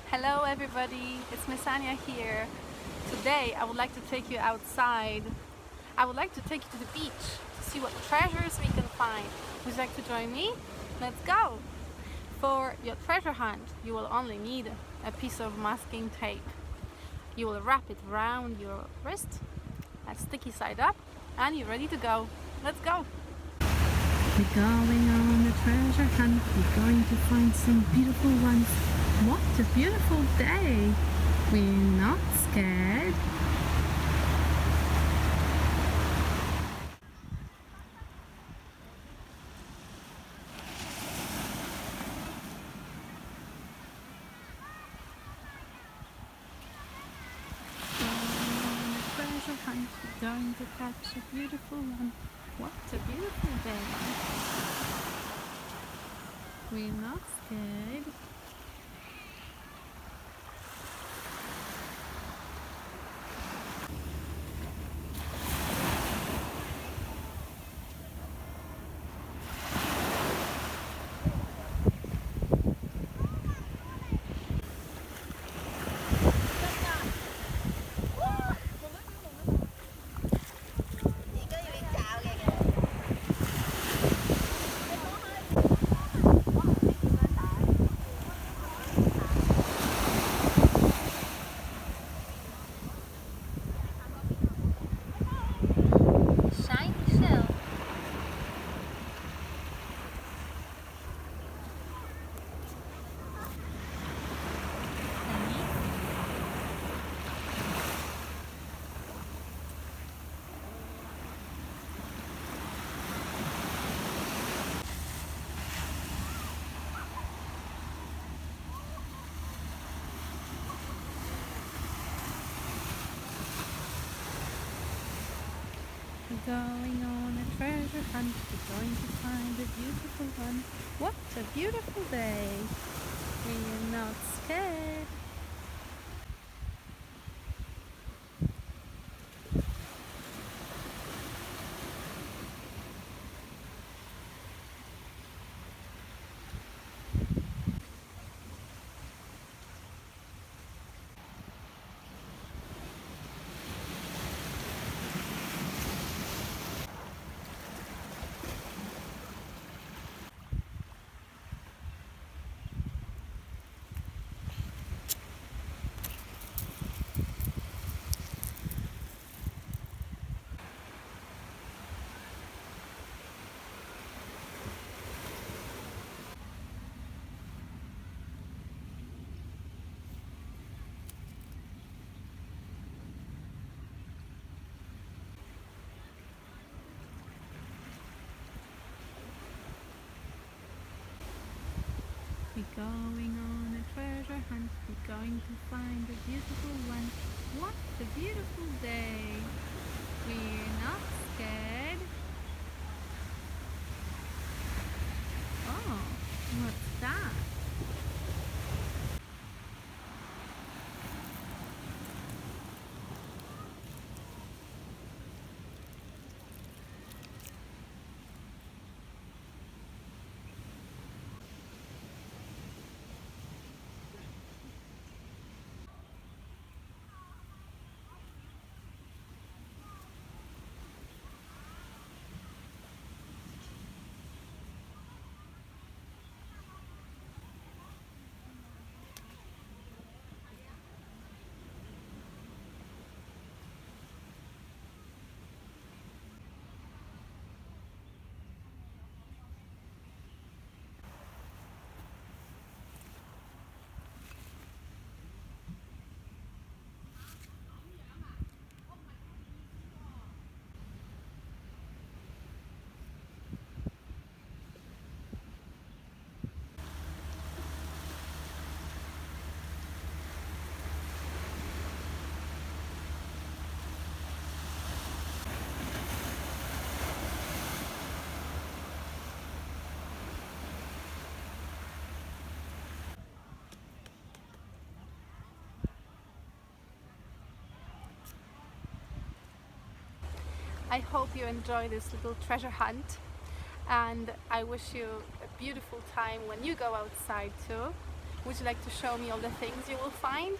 Hello everybody, it's Miss Anya here. Today I would like to take you outside. I would like to take you to the beach to see what treasures we can find. Would you like to join me? Let's go! For your treasure hunt, you will only need a piece of masking tape. You will wrap it around your wrist, a sticky side up, and you're ready to go. Let's go! We're going on a treasure hunt. We're going to find some beautiful ones. What a beautiful day! We're not scared. On a treasure hunt. We're going to catch a beautiful one. What a beautiful day! We're not scared. Shiny shell. We're going on a treasure hunt. We're going to find a beautiful one. What a beautiful day! We're not scared. We're going on a treasure hunt. We're going to find a beautiful one. What a beautiful day! We're not scared. Oh, what's that? I hope you enjoy this little treasure hunt, and I wish you a beautiful time when you go outside too. Would you like to show me all the things you will find?